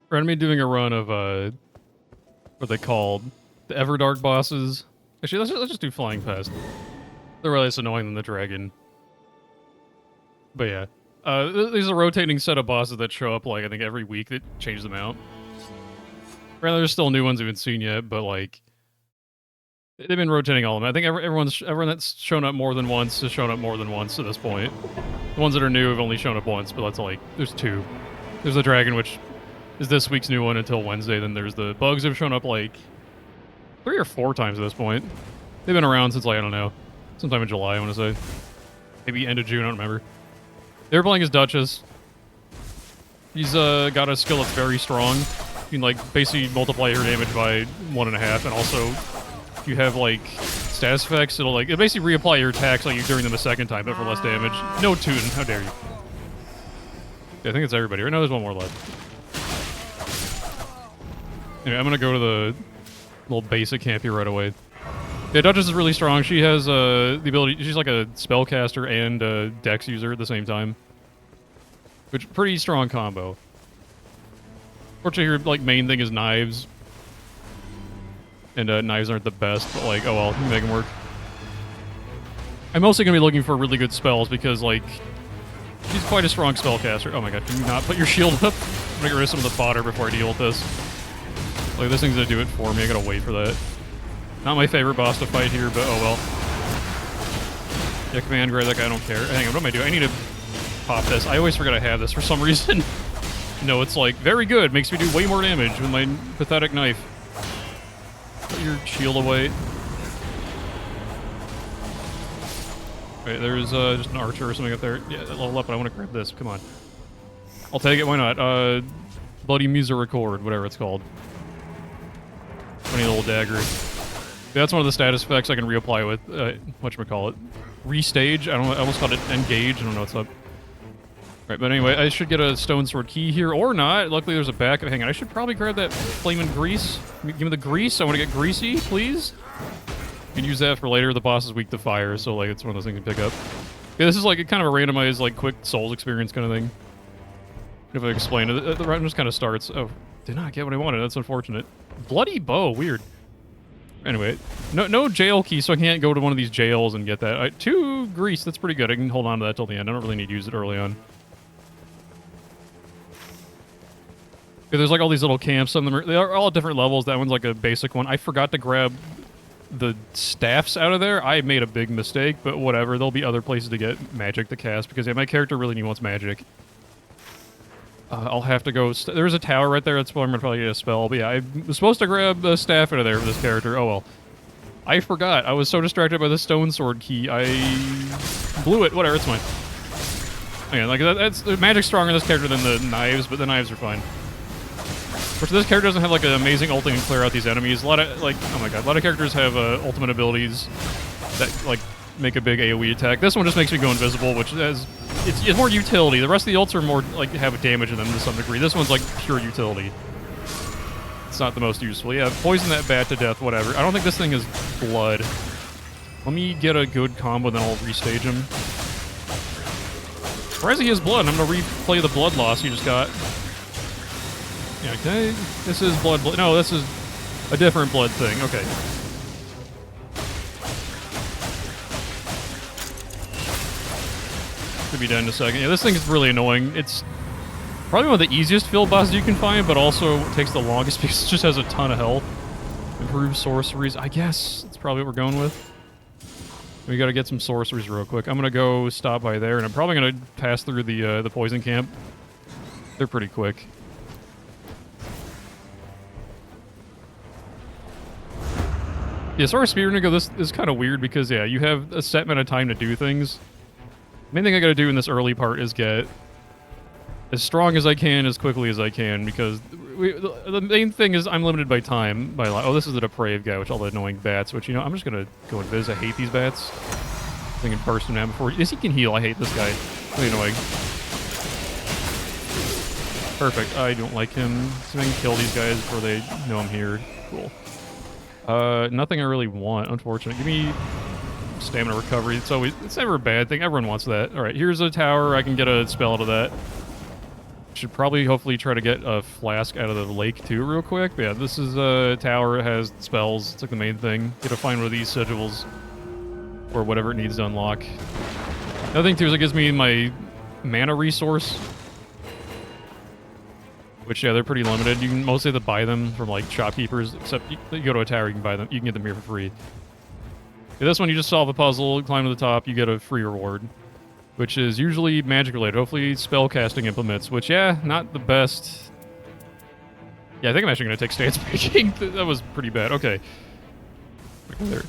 We're gonna be doing a run of, what they called? The everdark bosses. Actually, let's just do flying past. They're less annoying than the dragon. But yeah. There's a rotating set of bosses that show up, like, I think every week that change them out. Rather, there's still new ones we haven't seen yet, but, like, they've been rotating all of them. I think everyone that's shown up more than once has shown up more than once at this point. The ones that are new have only shown up once, but that's like, there's two. There's the dragon, which is this week's new one until Wednesday. Then there's the bugs that have shown up like 3 or 4 times at this point. They've been around since, like, I don't know, sometime in July, I want to say. Maybe end of June, I don't remember. They were playing as Dutchess. He's got a skill that's very strong. You can, like, basically multiply your damage by 1.5, and also you have, like, status effects. It'll basically reapply your attacks like you're doing them a second time, but for less damage. No tune, how dare you. Yeah, I think it's everybody. Right now there's one more left. Anyway, I'm gonna go to the little basic camp here right away. Yeah, Duchess is really strong. She has the ability, she's like a spellcaster and a dex user at the same time. Which, pretty strong combo. Fortunately, her, like, main thing is knives. And knives aren't the best, but, like, oh well, you can make them work. I'm mostly going to be looking for really good spells because, like, she's quite a strong spellcaster. Oh my god, can you not put your shield up? I'm going to get rid of some of the fodder before I deal with this. Like, this thing's going to do it for me. I got to wait for that. Not my favorite boss to fight here, but oh well. Yeah, command grab that guy, I don't care. Hang on, what am I doing? I need to pop this. I always forget I have this for some reason. No, it's like, very good. Makes me do way more damage with my pathetic knife. Put your shield away. Wait, there's just an archer or something up there. Yeah, level up, but I want to grab this. Come on. I'll take it, why not? Bloody Misericord, whatever it's called. Funny little dagger. Yeah, that's one of the status effects I can reapply with, whatchamacallit. Restage? I almost called it engage. I don't know what's up. Right, but anyway, I should get a stone sword key here, or not. Luckily, there's a back. Hang on, I should probably grab that flaming grease. Give me the grease. I want to get greasy, please. You can use that for later. The boss is weak to fire, so, like, it's one of those things you can pick up. Yeah, this is, like, a kind of a randomized, like, quick Souls experience kind of thing. If I explain it, the run just kind of starts. Oh, did not get what I wanted. That's unfortunate. Bloody bow. Weird. Anyway, no jail key, so I can't go to one of these jails and get that. 2 grease. That's pretty good. I can hold on to that till the end. I don't really need to use it early on. Yeah, there's like all these little camps. Some of them they are all at different levels. That one's like a basic one. I forgot to grab the staffs out of there. I made a big mistake, but whatever. There'll be other places to get magic to cast because, yeah, my character really wants magic. I'll have to go... There's a tower right there. That's where I'm going to probably get a spell. But yeah, I was supposed to grab the staff out of there for this character. Oh well. I forgot. I was so distracted by the stone sword key. I blew it. Whatever, it's fine. Again, like, that's the magic's stronger in this character than the knives, but the knives are fine. Which this character doesn't have, like, an amazing ult and clear out these enemies. A lot of, like, oh my god, a lot of characters have ultimate abilities that, like, make a big AoE attack. This one just makes me go invisible, which has... It's more utility. The rest of the ults are more, like, have damage in them to some degree. This one's, like, pure utility. It's not the most useful. Yeah, poison that bat to death, whatever. I don't think this thing is blood. Let me get a good combo, then I'll restage him. Surprised he has blood. I'm gonna replay the blood loss he just got. Yeah, okay. This is blood. No, this is a different blood thing. Okay. Could be done in a second. Yeah, this thing is really annoying. It's probably one of the easiest field bosses you can find, but also takes the longest because it just has a ton of health. Improved sorceries. I guess that's probably what we're going with. We gotta get some sorceries real quick. I'm gonna go stop by there, and I'm probably gonna pass through the poison camp. They're pretty quick. Yeah, as far as speedrunning go, this is kind of weird because, yeah, you have a set amount of time to do things. The main thing I gotta do in this early part is get as strong as I can, as quickly as I can, because the main thing is I'm limited by time. Oh, this is the depraved guy, which all the annoying bats, which, you know, I'm just gonna go invis. I hate these bats. I think I can burst him down before... Yes, he can heal. I hate this guy. Really annoying. Perfect. I don't like him. So I can kill these guys before they know I'm here. Cool. Nothing I really want, unfortunately. Give me stamina recovery. It's never a bad thing. Everyone wants that. Alright, here's a tower. I can get a spell out of that. Should probably, hopefully, try to get a flask out of the lake, too, real quick. But yeah, this is a tower. It has spells. It's like the main thing. Get to find one of these sigils. Or whatever it needs to unlock. Another thing, too, is it gives me my mana resource. Which, yeah, they're pretty limited. You can mostly have to buy them from, like, shopkeepers. Except you go to a tower, you can buy them. You can get them here for free. Yeah, this one, you just solve a puzzle, climb to the top, you get a free reward. Which is usually magic-related. Hopefully spell-casting implements, which, yeah, not the best. Yeah, I think I'm actually going to take stance breaking. That was pretty bad. Okay. There.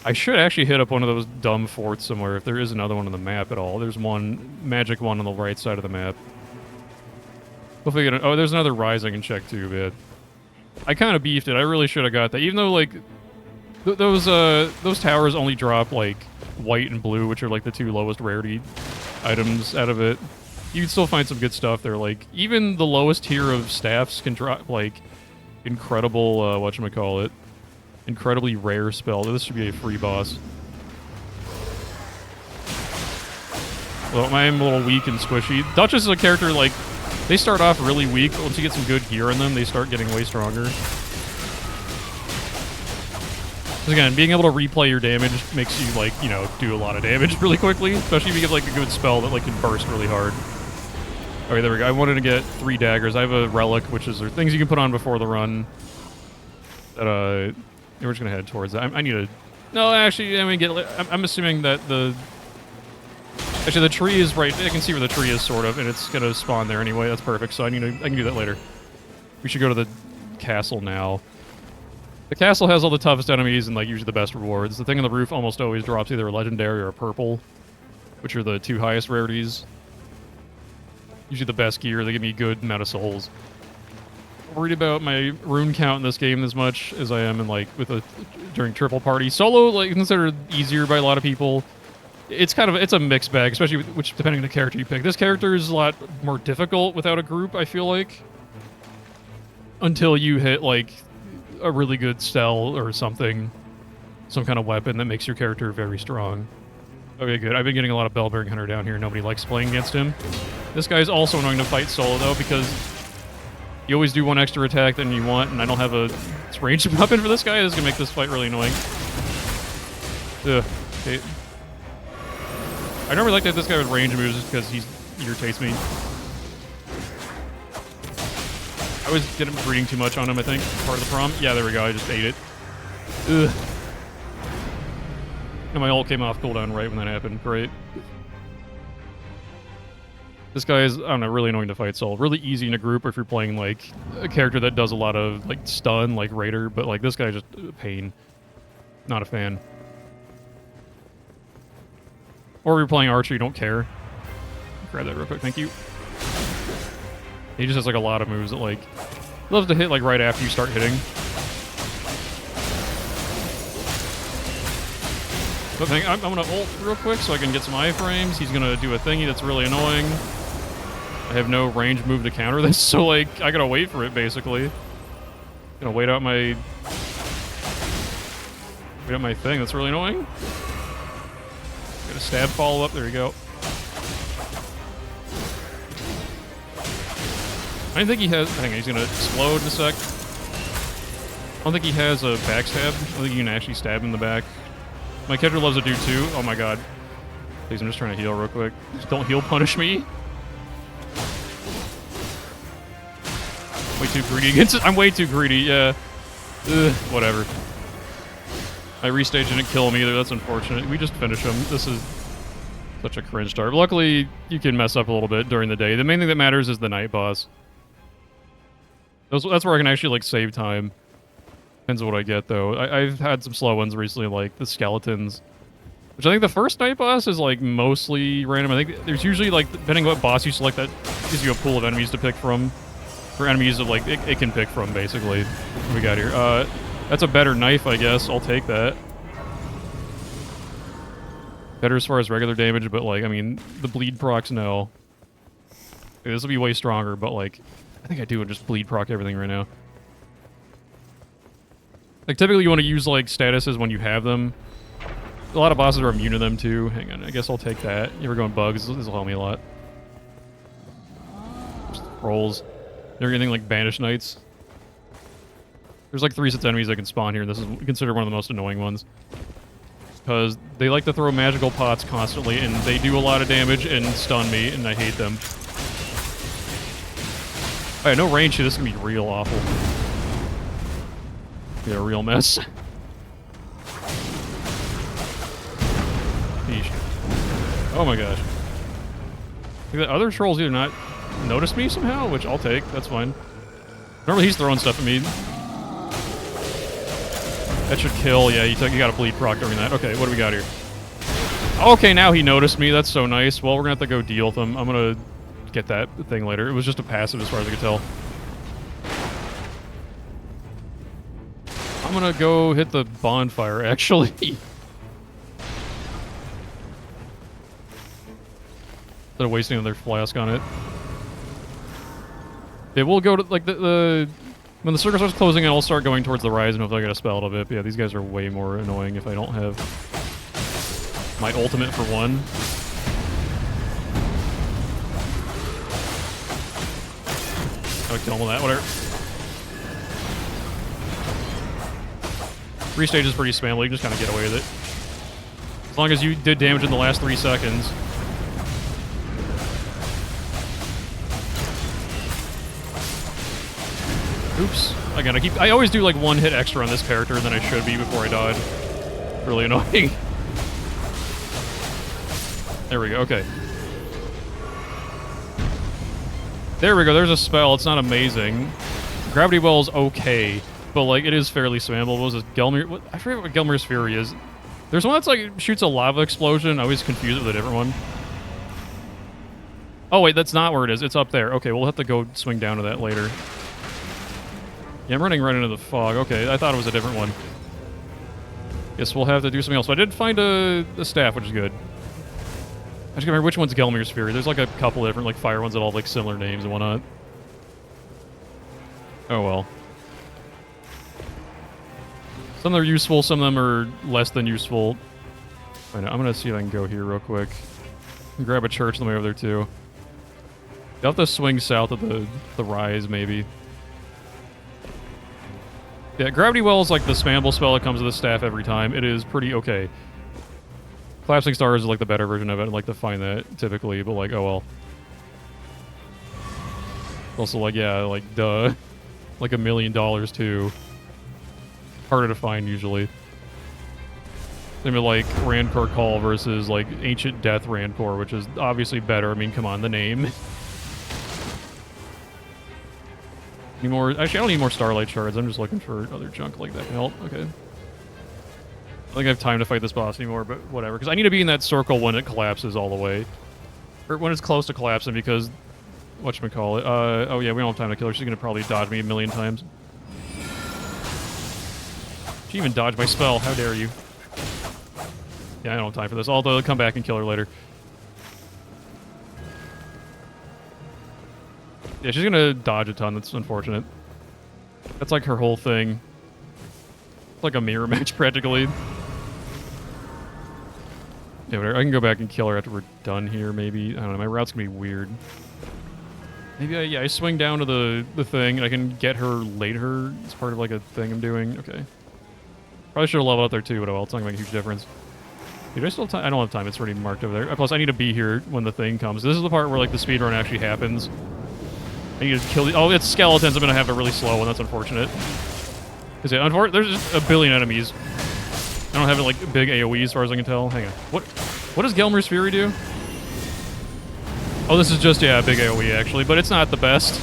I should actually hit up one of those dumb forts somewhere, if there is another one on the map at all. There's one, magic one on the right side of the map. Hopefully oh, there's another rise I can check, too, man. I kind of beefed it. I really should have got that. Even though, like, those towers only drop, like, white and blue, which are like the two lowest rarity items out of it. You can still find some good stuff there. Like, even the lowest tier of staffs can drop, like, incredible, whatchamacallit, incredibly rare spell. This should be a free boss. Well, I'm a little weak and squishy. Dutchess is a character, like, they start off really weak. Once you get some good gear in them, they start getting way stronger. Again, being able to replay your damage makes you, like, you know, do a lot of damage really quickly. Especially if you get, like, a good spell that, like, can burst really hard. Okay, there we go. I wanted to get 3 daggers. I have a relic, which is things you can put on before the run. That, we're just gonna head towards that. I need to... No, actually, I mean, I'm assuming that the... Actually, the tree is right... I can see where the tree is, sort of, and it's gonna spawn there anyway. That's perfect, so I can do that later. We should go to the castle now. The castle has all the toughest enemies and, like, usually the best rewards. The thing on the roof almost always drops either a legendary or a purple, which are the 2 highest rarities. Usually the best gear. They give me good amount of souls. I'm worried about my rune count in this game as much as I am in, like, during triple party. Solo, like, considered easier by a lot of people. It's a mixed bag, especially depending on the character you pick. This character is a lot more difficult without a group, I feel like. Until you hit, like, a really good stell or something, some kind of weapon that makes your character very strong. Okay, good. I've been getting a lot of Bellbearing Hunter down here. Nobody likes playing against him. This guy's also annoying to fight solo, though, because you always do one extra attack than you want, and I don't have a ranged weapon for this guy. This is going to make this fight really annoying. Ugh. Okay. I normally like to hit this guy with range moves just because he irritates me. I was breeding too much on him, I think. Part of the problem. Yeah, there we go. I just ate it. Ugh. And my ult came off cooldown right when that happened. Great. This guy is, I don't know, really annoying to fight solo. Really easy in a group if you're playing, like, a character that does a lot of, like, stun, like Raider. But, like, this guy's just a pain. Not a fan. Or if you're playing Archer, you don't care. Grab that real quick. Thank you. He just has, like, a lot of moves that, like, loves to hit, like, right after you start hitting. But I'm going to ult real quick so I can get some iframes. He's going to do a thingy that's really annoying. I have no range move to counter this, so, like, I got to wait for it, basically. Gonna wait out my thing. That's really annoying. Got a stab follow-up. There you go. I don't think he has... Hang on, he's gonna explode in a sec. I don't think he has a backstab. I think you can actually stab him in the back. My character loves to do too. Oh my god. Please, I'm just trying to heal real quick. Just don't heal punish me. Way too greedy against it. I'm way too greedy, yeah. Ugh, whatever. My restage didn't kill him either. That's unfortunate. We just finish him. This is such a cringe start. But luckily, you can mess up a little bit during the day. The main thing that matters is the night boss. That's where I can actually, like, save time. Depends on what I get, though. I've had some slow ones recently, like the skeletons. Which I think the first night boss is, like, mostly random. I think there's usually, like, depending on what boss you select, that gives you a pool of enemies to pick from. For enemies that, like, it can pick from, basically. What we got here? That's a better knife, I guess. I'll take that. Better as far as regular damage, but, like, I mean, the bleed procs, no. Okay, this will be way stronger, but, like, I think I do just bleed proc everything right now. Like, typically you want to use, like, statuses when you have them. A lot of bosses are immune to them, too. Hang on, I guess I'll take that. You were going bugs. This will help me a lot. trolls. They're anything like banished knights. There's like 3 sets of enemies that can spawn here, and this is considered one of the most annoying ones. Because they like to throw magical pots constantly, and they do a lot of damage and stun me, and I hate them. Alright, no range here, this is gonna be real awful. Yeah, a real mess. Eesh. Oh my gosh. The other trolls either not noticed me somehow, which I'll take, that's fine. Normally he's throwing stuff at me. That should kill, yeah, you got a bleed proc during that. Okay, what do we got here? Okay, now he noticed me, that's so nice. Well, we're gonna have to go deal with him. I'm gonna get that thing later. It was just a passive as far as I could tell. I'm gonna go hit the bonfire, actually. Instead of wasting another flask on it. Yeah, we'll go to, like, when the circle starts closing, I'll start going towards the rise, and hopefully I get a spell out of it. But yeah, these guys are way more annoying if I don't have my ultimate for one. I'll kill him with that, whatever. 3 stages is pretty spammable, you can just kind of get away with it. As long as you did damage in the last 3 seconds. Oops. Again, I always do like 1 hit extra on this character than I should be before I died. Really annoying. There we go, okay. There we go, there's a spell, it's not amazing. Gravity Well's okay, but like it is fairly spammable. What was this? Gelmir? I forget what Gelmir's Fury is. There's one that's like shoots a lava explosion. I always confuse it with a different one. Oh wait, that's not where it is. It's up there. Okay, we'll have to go swing down to that later. Yeah, I'm running right into the fog. Okay, I thought it was a different one. Guess we'll have to do something else. But I did find a staff, which is good. I just can't remember which one's Gelmir's Fury. There's like a couple different like fire ones that all have like similar names and whatnot. Oh well. Some of them are useful, some of them are less than useful. I'm gonna see if I can go here real quick. Grab a church on the way over there too. You'll have to swing south of the rise, maybe. Yeah, Gravity Well is like the spammable spell that comes with the staff every time. It is pretty okay. Collapsing Stars is like the better version of it. I'd like to find that typically, but like, oh well. Also like, yeah, like, duh. Like $1 million too. Harder to find usually. Same with like Rancor Call versus like Ancient Death Rancor, which is obviously better. I mean, come on, the name. Any more? Actually, I don't need more Starlight Shards. I'm just looking for other junk like that can help. Okay. I don't think I have time to fight this boss anymore, but whatever. Because I need to be in that circle when it collapses all the way. Or when it's close to collapsing, because... whatchamacallit? Oh yeah, we don't have time to kill her. She's gonna probably dodge me 1,000,000 times. She even dodged my spell. How dare you? Yeah, I don't have time for this. I'll come back and kill her later. Yeah, she's gonna dodge a ton. That's unfortunate. That's like her whole thing. It's like a mirror match, practically. Yeah, whatever. I can go back and kill her after we're done here, maybe. I don't know, my route's gonna be weird. Maybe I swing down to the thing, and I can get her later. It's part of, like, a thing I'm doing. Okay. Probably should have leveled out there, too, but well, it's not gonna make a huge difference. Dude, I still have time? I don't have time. It's already marked over there. Plus, I need to be here when the thing comes. This is the part where, like, the speedrun actually happens. I need to kill the... oh, it's skeletons. I'm gonna have a really slow one. That's unfortunate. Because, yeah, there's just a billion enemies. I don't have, like, big AoE as far as I can tell. Hang on. What does Gelmir's Fury do? Oh, this is just, yeah, a big AoE, actually. But it's not the best.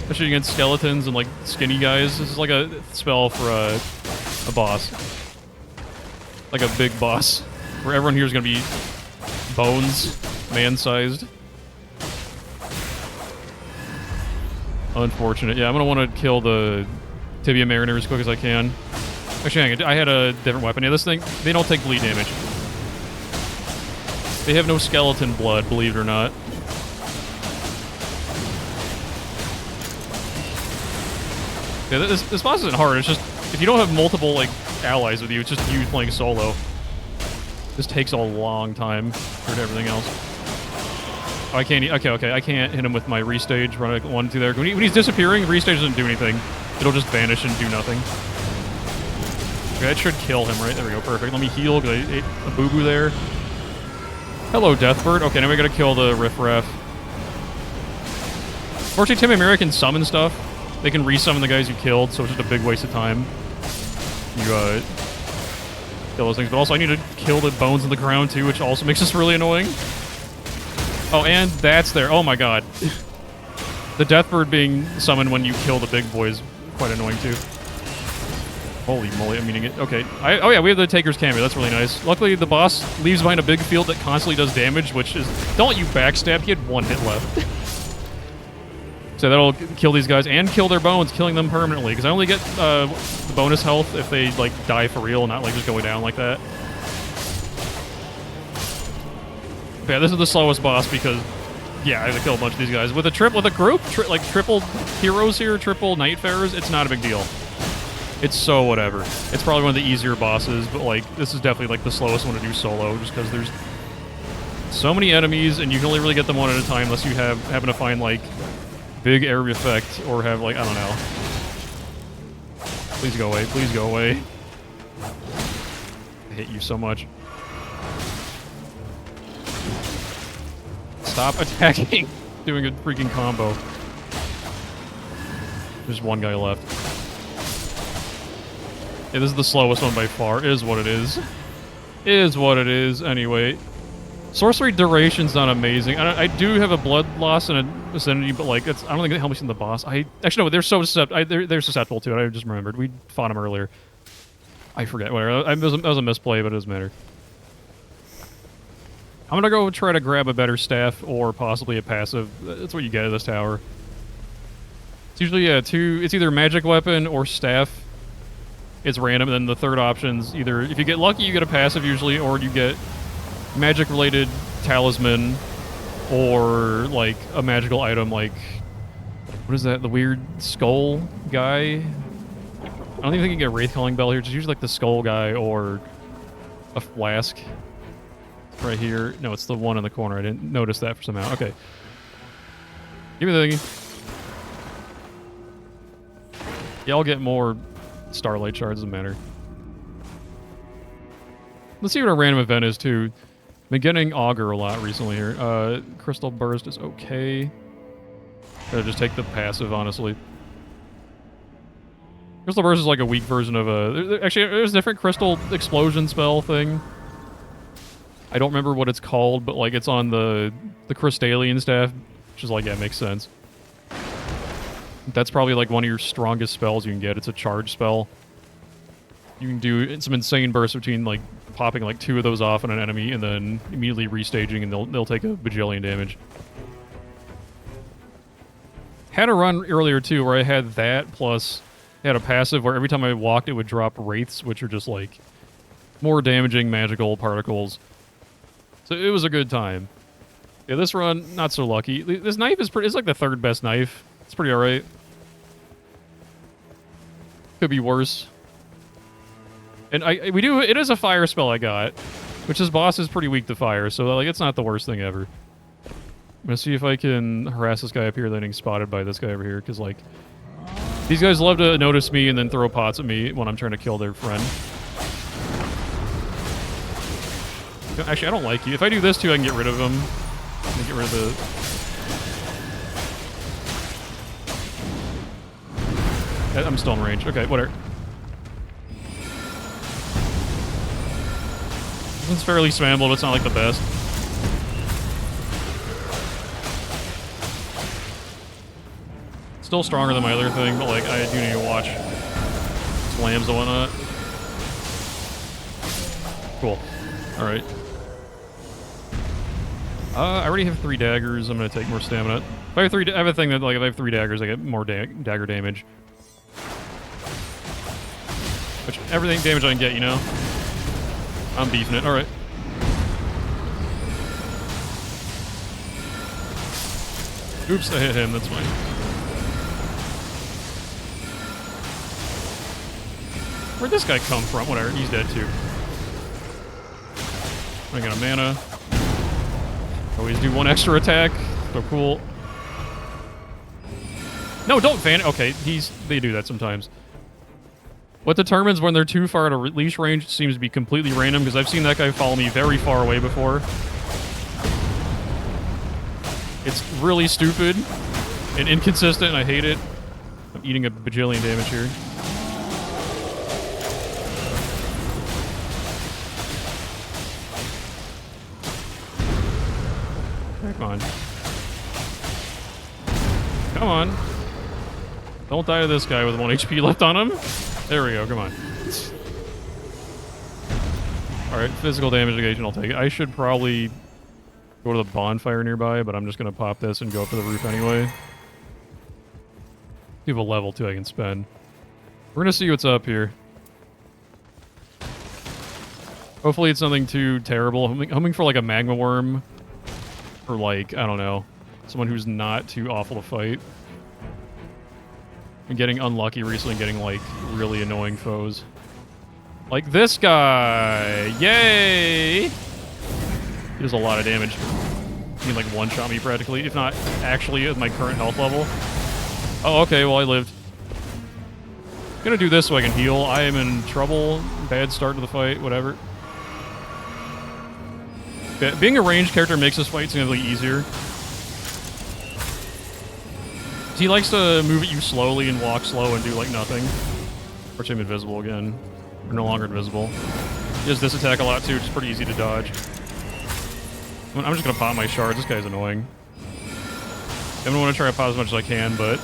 Especially against skeletons and, like, skinny guys. This is like a spell for a boss. Like a big boss. Where everyone here is going to be bones. Man-sized. Unfortunate. Yeah, I'm going to want to kill the Tibia Mariner as quick as I can. Actually, hang on. I had a different weapon. Yeah, this thing, they don't take bleed damage. They have no skeleton blood, believe it or not. Yeah, this boss isn't hard. It's just, if you don't have multiple, like, allies with you, it's just you playing solo. This takes a long time compared to everything else. Oh, I can't. Okay. I can't hit him with my restage. Run like 1, 2 there. When he's disappearing, restage doesn't do anything. It'll just vanish and do nothing. Okay, that should kill him, right? There we go. Perfect. Let me heal because I ate a boo-boo there. Hello, Deathbird. Okay, now we gotta kill the riffraff. Fortunately, Tim America can summon stuff. They can resummon the guys you killed, so it's just a big waste of time. You kill those things, but also I need to kill the bones in the ground too, which also makes this really annoying. Oh, and that's there. Oh my god. The Deathbird being summoned when you kill the big boy is quite annoying too. Holy moly, I'm eating it. Okay. Oh yeah, we have the Taker's cameo. That's really nice. Luckily, the boss leaves behind a big field that constantly does damage, which is... Don't let you backstab. He had 1 hit left. So that'll kill these guys and kill their bones, killing them permanently. Because I only get the bonus health if they, like, die for real, not, like, just going down like that. But yeah, this is the slowest boss because... Yeah, I have to kill a bunch of these guys. With a group, like, triple heroes here, triple Nightfarers, it's not a big deal. It's so whatever. It's probably one of the easier bosses, but like this is definitely like the slowest one to do solo, just because there's so many enemies and you can only really get them one at a time unless you happen to find like big area effect or have like I don't know. Please go away. Please go away. I hate you so much. Stop attacking. Doing a freaking combo. There's 1 guy left. Yeah, this is the slowest one by far. It is what it is. It is what it is. Anyway, sorcery duration's not amazing. I do have a blood loss in a vicinity, but like I don't think it helps me in the boss. Actually no, they're so they're susceptible to it. I just remembered we fought them earlier. I forget. Whatever. That was a misplay, but it doesn't matter. I'm gonna go try to grab a better staff or possibly a passive. That's what you get at this tower. It's usually it's either magic weapon or staff. It's random, and then the third option's either, if you get lucky, you get a passive usually, or you get magic-related talisman, or, like, a magical item like, what is that, the weird skull guy? I don't even think you can get Wraith Calling Bell here, it's usually like the skull guy, or a flask. Right here. No, it's the one in the corner, I didn't notice that for somehow. Okay. Give me the thingy. Yeah, I'll get more Starlight Shards, doesn't matter. Let's see what our random event is, too. Been getting Augur a lot recently here. Crystal Burst is okay. Gotta just take the passive, honestly. Crystal Burst is like a weak version of a... Actually, there's a different Crystal Explosion spell thing. I don't remember what it's called, but like it's on the Crystalian staff, which is like, yeah, makes sense. That's probably like one of your strongest spells you can get. It's a charge spell. You can do some insane bursts between like popping like 2 of those off on an enemy and then immediately restaging and they'll take a bajillion damage. Had a run earlier too where I had that plus I had a passive where every time I walked it would drop wraiths, which are just like more damaging magical particles. So it was a good time. Yeah, this run, not so lucky. This knife is it's like the 3rd best knife. It's pretty alright. Could be worse. And it is a fire spell I got, which this boss is pretty weak to fire, so like it's not the worst thing ever. I'm gonna see if I can harass this guy up here, then getting spotted by this guy over here, because like these guys love to notice me and then throw pots at me when I'm trying to kill their friend. Actually, I don't like you. If I do this too, I can get rid of him. I can get rid of the... I'm still in range. Okay, whatever. It's fairly spammable, but it's not like the best. Still stronger than my other thing, but like I do need to watch slams and whatnot. Cool. Alright. I already have 3 daggers. I'm gonna take more stamina. If I have a thing that like if I have 3 daggers, I get more dagger damage. Which everything damage I can get, you know? I'm beefing it. Alright. Oops, I hit him. That's fine. Where'd this guy come from? Whatever. He's dead, too. I got a mana. Always do one extra attack. So cool. No, don't van. Okay, they do that sometimes. What determines when they're too far out of leash range seems to be completely random, because I've seen that guy follow me very far away before. It's really stupid and inconsistent, and I hate it. I'm eating a bajillion damage here. Come on. Come on. Don't die to this guy with 1 HP left on him. There we go, come on. Alright, physical damage negation, I'll take it. I should probably go to the bonfire nearby, but I'm just going to pop this and go up to the roof anyway. You have a level, too, I can spend. We're going to see what's up here. Hopefully it's nothing too terrible. I'm hoping for, like, a magma worm. Or, like, I don't know. Someone who's not too awful to fight. I'm getting unlucky recently, getting, like, really annoying foes. Like this guy! Yay! He does a lot of damage. He can, like, one-shot me practically, if not actually at my current health level. Oh, okay, well, I lived. I'm gonna do this so I can heal. I am in trouble. Bad start to the fight, whatever. Being a ranged character makes this fight significantly easier. He likes to move at you slowly and walk slow and do, like, nothing. Or I'm invisible again. We're no longer invisible. He does this attack a lot, too, which is pretty easy to dodge. I'm just gonna pop my shards. This guy's annoying. I'm gonna want to try to pop as much as I can, but...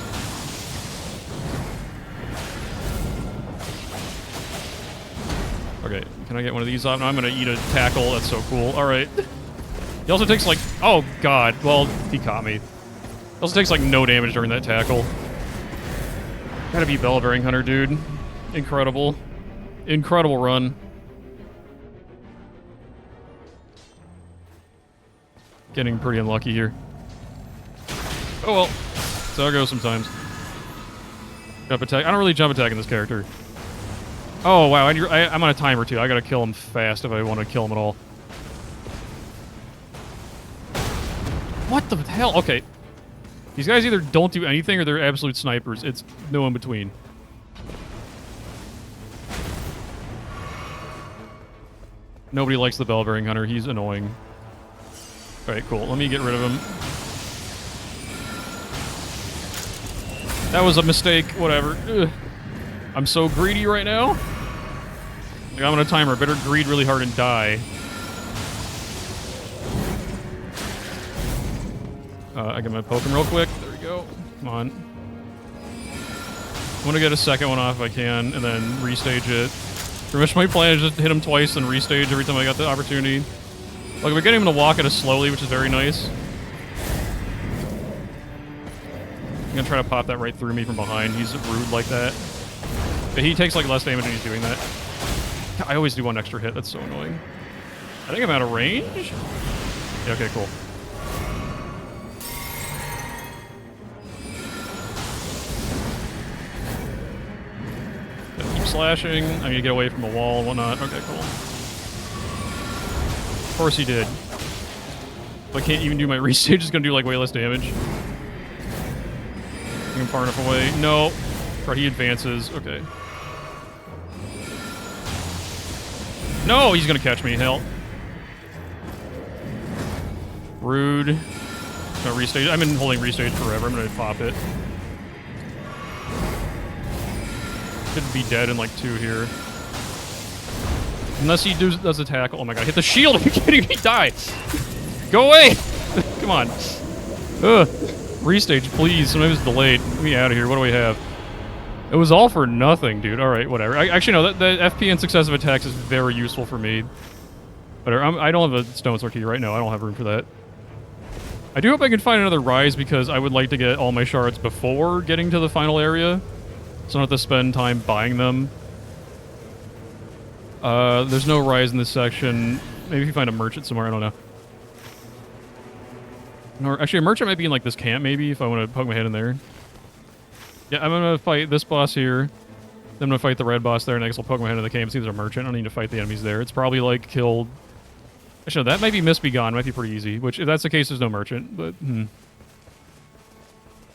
Okay, can I get one of these off? No, I'm gonna eat a tackle. That's so cool. Alright. He also takes, like... Oh, God. Well, he caught me. He also takes, like, no damage during that tackle. Gotta be Bell-Bearing Hunter, dude. Incredible. Incredible run. Getting pretty unlucky here. Oh well. So how it goes sometimes. Jump attack. I don't really jump attack in this character. Oh wow, I'm on a timer too. I gotta kill him fast if I want to kill him at all. What the hell? Okay. These guys either don't do anything or they're absolute snipers. It's no in between. Nobody likes the Bell-Bearing Hunter. He's annoying. Alright, cool. Let me get rid of him. That was a mistake. Whatever. Ugh. I'm so greedy right now. Like, I'm on a timer. Better greed really hard and die. I get my poke him real quick. There we go. Come on. I want to get a second one off if I can, and then restage it. Pretty much my plan is just hit him twice and restage every time I got the opportunity. Like, we're getting him to walk at us slowly, which is very nice. I'm gonna try to pop that right through me from behind. He's rude like that. But he takes, like, less damage when he's doing that. I always do one extra hit. That's so annoying. I think I'm out of range? Yeah, okay, cool. Keep slashing. I'm gonna get away from the wall and whatnot. Okay, cool. Of course he did. If I can't even do my restage, it's gonna do, like, way less damage. I'm far enough away. No. Right, he advances. Okay. No, he's gonna catch me. Hell. Rude. No restage. I've been holding restage forever. I'm gonna pop it. Could be dead in like 2 here. Unless he does a tackle. Oh my god, hit the shield! Are you kidding me? Die! Go away! Come on. Ugh. Restage, please. Sometimes it's delayed. Get me out of here. What do we have? It was all for nothing, dude. Alright, whatever. Actually, no, the FP and successive attacks is very useful for me. But I don't have a stone sword key right now. I don't have room for that. I do hope I can find another rise because I would like to get all my shards before getting to the final area. So I don't have to spend time buying them. There's no rise in this section. Maybe if you find a merchant somewhere, I don't know. Or actually, a merchant might be in like this camp, maybe, if I want to poke my head in there. Yeah, I'm gonna fight this boss here. Then I'm gonna fight the red boss there, and I guess I'll poke my head in the camp and see if there's a merchant. I don't need to fight the enemies there. It's probably like killed Actually, no, that might be Misbegon. Might be pretty easy. Which, if that's the case, there's no merchant. But,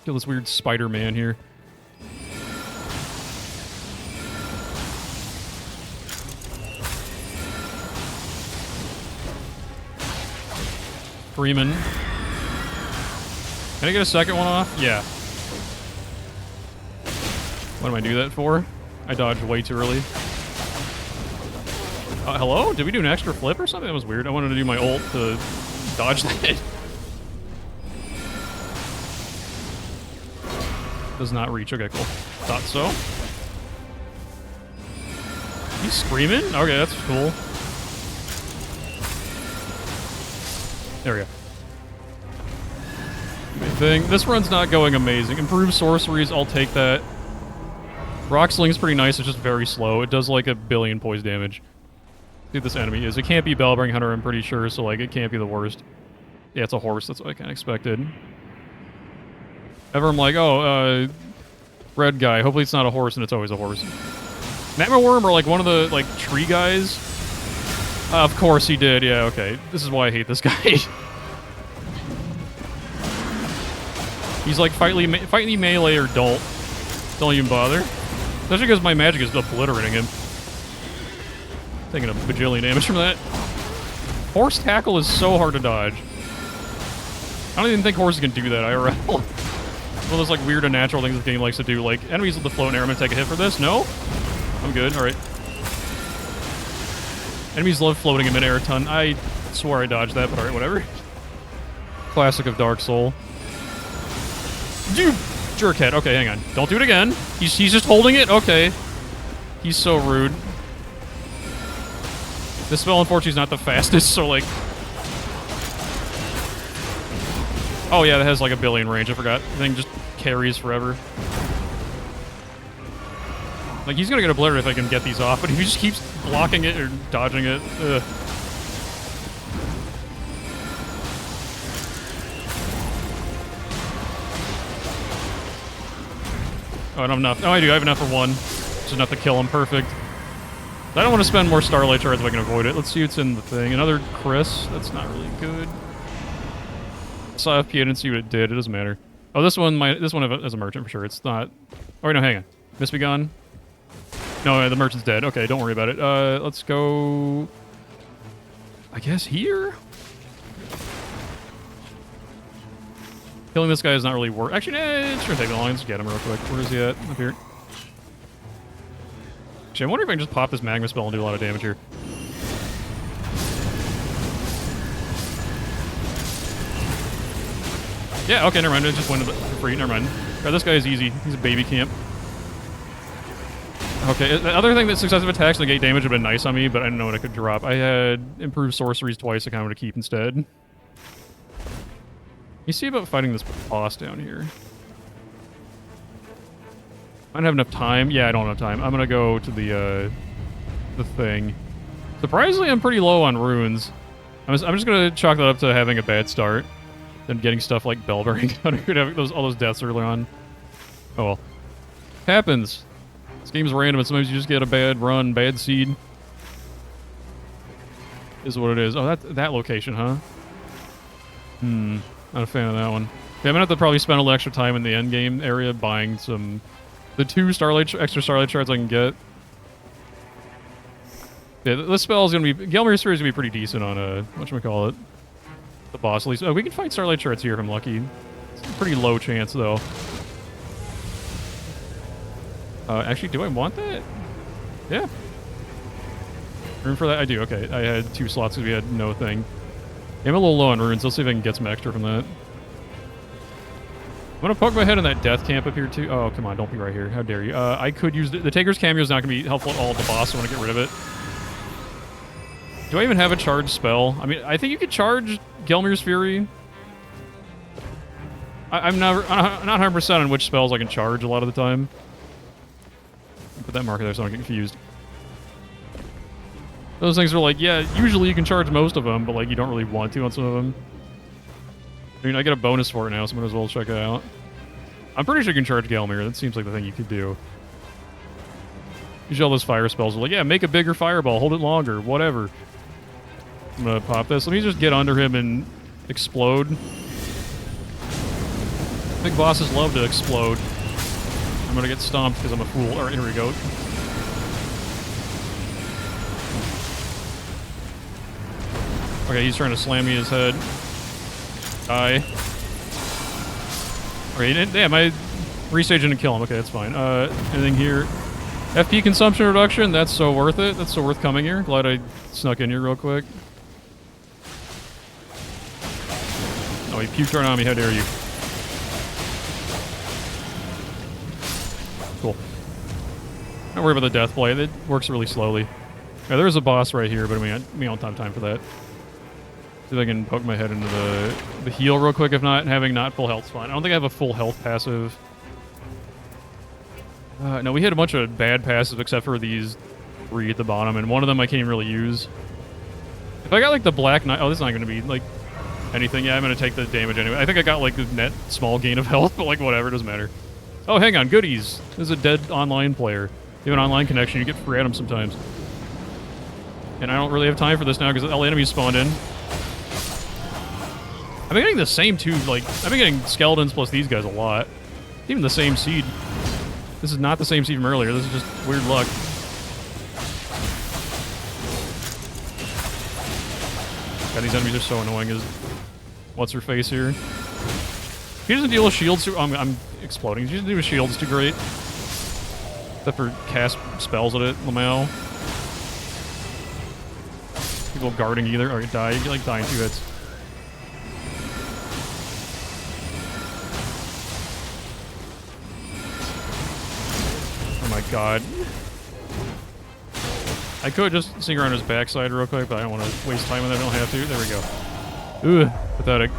Feel this weird Spider-Man here. Freeman. Can I get a second one off? Yeah. What am I do that for? I dodged way too early. Hello? Did we do an extra flip or something? That was weird. I wanted to do my ult to dodge that. Does not reach. Okay, cool. Thought so. He's screaming? Okay, that's cool. There we go. Thing. This run's not going amazing. Improved sorceries, I'll take that. Rock Sling's pretty nice, it's just very slow. It does like 1 billion poise damage. See what this enemy is. It can't be Bellbring Hunter, I'm pretty sure, so like it can't be the worst. Yeah, it's a horse, that's what I kinda expected. Ever I'm like, oh, red guy. Hopefully it's not a horse and it's always a horse. Nightmare Worm or like one of the like tree guys? Of course he did, yeah, okay. This is why I hate this guy. He's like, fight me melee or don't. Don't even bother. Especially because my magic is obliterating him. Taking a bajillion damage from that. Horse tackle is so hard to dodge. I don't even think horses can do that IRL. One of those like weird unnatural things the game likes to do. Like, enemies with the float and air, I'm gonna take a hit for this. No? I'm good, alright. Enemies love floating in midair a ton. I swore I dodged that, but alright, whatever. Classic of Dark Soul. Dude! Jerkhead. Okay, hang on. Don't do it again. He's just holding it? Okay. He's so rude. This spell, unfortunately, is not the fastest, so, like... Oh, yeah, that has, like, 1 billion range. I forgot. The thing just carries forever. Like, he's gonna get obliterated if I can get these off, but if he just keeps blocking it or dodging it... Ugh. Oh, I don't have enough. No, I do. I have enough for 1. Just enough to kill him. Perfect. I don't want to spend more Starlight Shards if I can avoid it. Let's see what's in the thing. Another Chris. That's not really good. Saw FP. I didn't see what it did. It doesn't matter. Oh, this one has a merchant for sure. It's not... Oh, wait, no, hang on. Misbegon? No, the merchant's dead. Okay, don't worry about it. Let's go... I guess here? Killing this guy is not really worth... Actually, it's gonna take that long. Let's get him real quick. Where is he at? Up here. Actually, I wonder if I can just pop this magma spell and do a lot of damage here. Yeah, okay, never mind. I just went for free. Never mind. Right, this guy is easy. He's a baby camp. Okay, the other thing that successive attacks negate damage would have been nice on me, but I didn't know what I could drop. I had improved sorceries twice. I kind of want to keep instead. You see about fighting this boss down here? I don't have enough time. Yeah, I don't have time. I'm gonna go to the thing. Surprisingly, I'm pretty low on runes. I'm just gonna chalk that up to having a bad start. Then getting stuff like Bellbring. All those deaths early on. Oh well. Happens. This game's random, and sometimes you just get a bad run, bad seed. Is what it is. Oh, that location, huh? Not a fan of that one. Okay, I'm gonna have to probably spend a little extra time in the end game area buying the 2 extra Starlight Shards I can get. Yeah, this spell is gonna be... Gelmir's Sphere is gonna be pretty decent on whatchamacallit? The boss, at least. Oh, we can find Starlight Shards here if I'm lucky. It's a pretty low chance, though. Actually, do I want that? Yeah. Room for that? I do, okay. I had 2 slots because we had no thing. Yeah, I'm a little low on runes. Let's see if I can get some extra from that. I'm gonna poke my head in that death camp up here, too. Oh, come on, don't be right here. How dare you. I could use... The Taker's Cameo is not gonna be helpful at all at the boss, so I want to get rid of it. Do I even have a charged spell? I mean, I think you could charge Gelmir's Fury. I'm not 100% on which spells I can charge a lot of the time. Put that marker there so I don't get confused. Those things are like, yeah, usually you can charge most of them, but like you don't really want to on some of them. I mean, I get a bonus for it now, so I might as well check it out. I'm pretty sure you can charge Gelmir. That seems like the thing you could do. Usually all those fire spells are like, yeah, make a bigger fireball, hold it longer, whatever. I'm gonna pop this. Let me just get under him and explode. Big bosses love to explode. I'm gonna get stomped because I'm a fool. Alright, here we go. Okay, he's trying to slam me in his head. Die. Alright, damn, my restage didn't kill him. Okay, that's fine. Anything here? FP consumption reduction, that's so worth it. That's so worth coming here. Glad I snuck in here real quick. Oh, he puked right on me. How dare you? Cool. Don't worry about the death blade. It works really slowly. Yeah, there's a boss right here, but we don't have time for that. See if I can poke my head into the heal real quick. If not, having not full health's fine. I don't think I have a full health passive. No, we hit a bunch of bad passives except for these 3 at the bottom, and one of them I can't even really use. If I got like the Black Knight... Oh, this is not going to be like anything. Yeah, I'm going to take the damage anyway. I think I got like the net small gain of health, but like whatever, it doesn't matter. Oh, hang on, goodies. This is a dead online player. You have an online connection, you get free items sometimes. And I don't really have time for this now because all the enemies spawned in. I've been getting the same two, like, I've been getting skeletons plus these guys a lot. Even the same seed. This is not the same seed from earlier, this is just weird luck. God, these enemies are so annoying. Is what's her face here? He doesn't deal with shields too. I'm exploding. He doesn't deal with shields too great. Except for cast spells at it, Lamau. People guarding either, or die. You like dying 2 hits. Oh my god. I could just sneak around his backside real quick, but I don't want to waste time with it. I don't have to. There we go. Ooh, pathetic.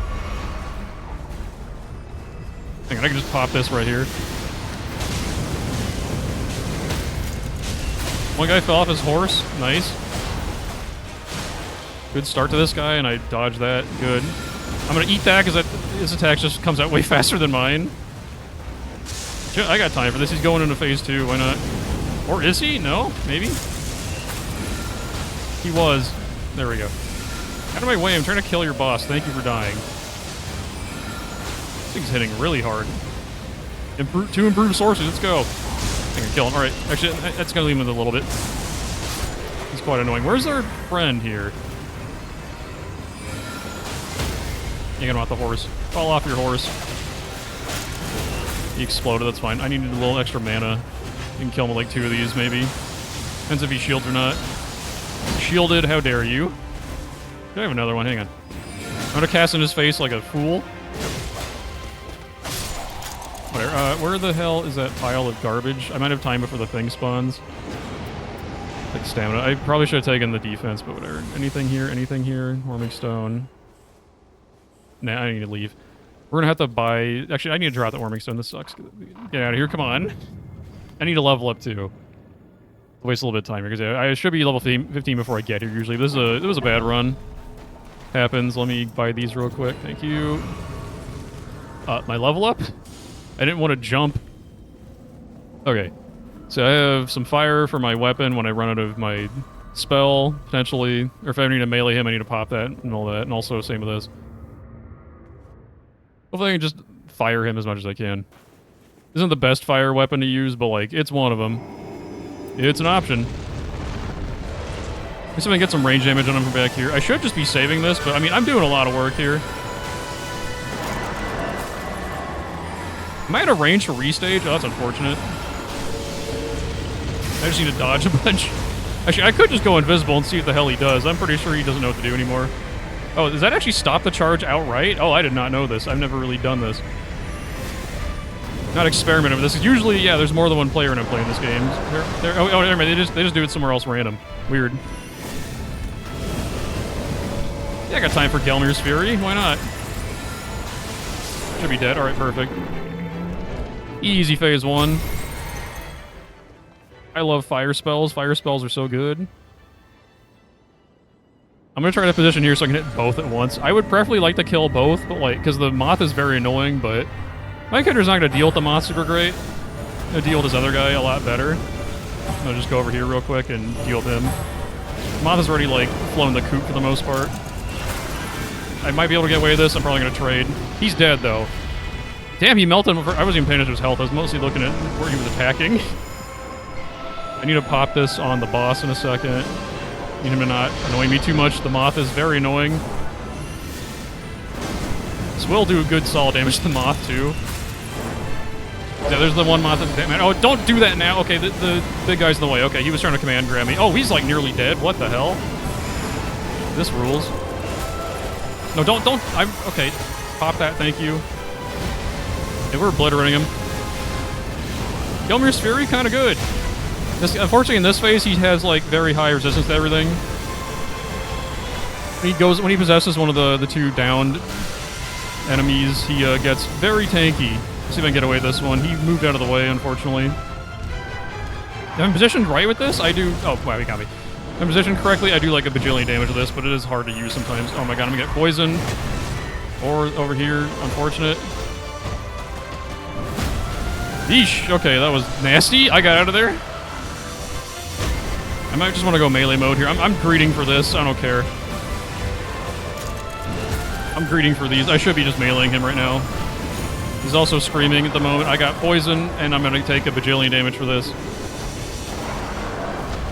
I can just pop this right here. One guy fell off his horse. Nice. Good start to this guy, and I dodged that. Good. I'm gonna eat that because his attack just comes out way faster than mine. I got time for this. He's going into phase 2. Why not? Or is he? No? Maybe? He was. There we go. Out of my way. I'm trying to kill your boss. Thank you for dying. This thing's hitting really hard. 2 improved sources. Let's go. I can kill him. Alright. Actually, that's going to leave him with a little bit. He's quite annoying. Where's our friend here? You're going to want the horse. Fall off your horse. He exploded. That's fine. I needed a little extra mana. You can kill him with like 2 of these, maybe. Depends if he shields or not. Shielded. How dare you? I have another one. Hang on. I'm going to cast in his face like a fool. Whatever. Where the hell is that pile of garbage? I might have time before the thing spawns. Like stamina. I probably should have taken the defense, but whatever. Anything here? Anything here? Warming stone. Nah, I need to leave. We're gonna have to buy... Actually, I need to drop that warming stone. This sucks. Get out of here. Come on. I need to level up, too. I'll waste a little bit of time here, because I should be level 15 before I get here, usually. This was a bad run. Happens. Let me buy these real quick. Thank you. My level up? I didn't want to jump. Okay. So I have some fire for my weapon when I run out of my spell, potentially. Or if I need to melee him, I need to pop that and all that. And also, same with this. Hopefully I can just fire him as much as I can. Isn't the best fire weapon to use, but like, it's one of them. It's an option. Let's see if I can get some range damage on him from back here. I should just be saving this, but I mean, I'm doing a lot of work here. Am I out of range for restage? Oh, that's unfortunate. I just need to dodge a bunch. Actually, I could just go invisible and see what the hell he does. I'm pretty sure he doesn't know what to do anymore. Oh, does that actually stop the charge outright? Oh, I did not know this. I've never really done this. Not experimenting with this. Usually, yeah, there's more than one player when I'm playing this game. Oh, never mind. They just do it somewhere else random. Weird. Yeah, I got time for Gelmir's Fury. Why not? Should be dead. Alright, perfect. Easy phase 1. I love fire spells. Fire spells are so good. I'm gonna try to position here so I can hit both at once. I would preferably like to kill both, but like, because the moth is very annoying, but my character's not gonna deal with the moth super great. I'm gonna deal with this other guy a lot better. I'm gonna just go over here real quick and deal with him. Moth has already, like, flown the coop for the most part. I might be able to get away with this. I'm probably going to trade. He's dead, though. Damn, he melted him. I wasn't even paying attention to his health. I was mostly looking at where he was attacking. I need to pop this on the boss in a second. Need him to not annoy me too much. The Moth is very annoying. This will do good solid damage to the Moth, too. Yeah, there's the one Moth that's dead. Oh, don't do that now. Okay, the big guy's in the way. Okay, he was trying to command grab me. Oh, he's like nearly dead. What the hell? This rules. No, don't. Okay. Pop that, thank you. Yeah, we're obliterating him. Gelmir's Fury, kind of good. Unfortunately, in this phase, he has like very high resistance to everything. When he possesses one of the two downed enemies, he gets very tanky. Let's see if I can get away with this one. He moved out of the way, unfortunately. Am I positioned right with this? I do. Oh, wow, he got me. If I'm positioned correctly, I do like a bajillion damage with this, but it is hard to use sometimes. Oh my god, I'm gonna get poisoned. Or over here, unfortunate. Yeesh, okay, that was nasty. I got out of there. I might just want to go melee mode here. I'm greeting for this. I don't care. I'm greeting for these. I should be just meleeing him right now. He's also screaming at the moment. I got poison, and I'm going to take a bajillion damage for this.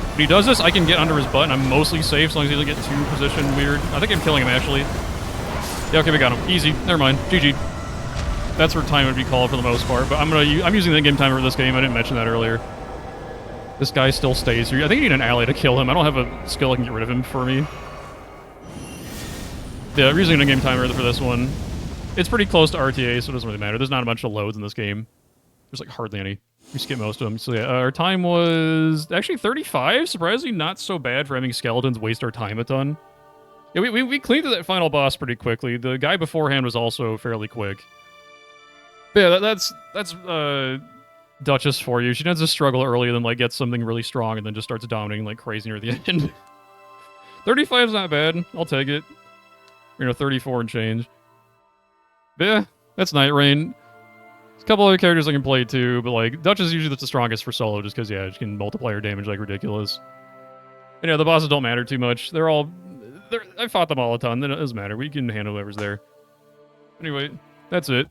When he does this, I can get under his butt, and I'm mostly safe as long as he doesn't get too positioned weird. I think I'm killing him, actually. Yeah, okay, we got him. Easy. Never mind. GG. That's where time would be called for the most part, but I'm using the game timer for this game. I didn't mention that earlier. This guy still stays here. I think you need an ally to kill him. I don't have a skill that can get rid of him for me. Yeah, I'm using a game timer for this one. It's pretty close to RTA, so it doesn't really matter. There's not a bunch of loads in this game. There's like hardly any. We skip most of them. So yeah, our time was actually 35. Surprisingly, not so bad for having skeletons waste our time a ton. Yeah, we cleaned through that final boss pretty quickly. The guy beforehand was also fairly quick. But yeah, that's Duchess for you. She tends to struggle early, then like gets something really strong, and then just starts dominating like crazy near the end. 35 is not bad. I'll take it. 34 and change. But yeah, that's Night Rain. There's a couple other characters I can play too, but like Duchess is usually the strongest for solo, just because yeah, she can multiply her damage like ridiculous. And yeah, the bosses don't matter too much. I fought them all a ton. It doesn't matter. We can handle whoever's there. Anyway, that's it.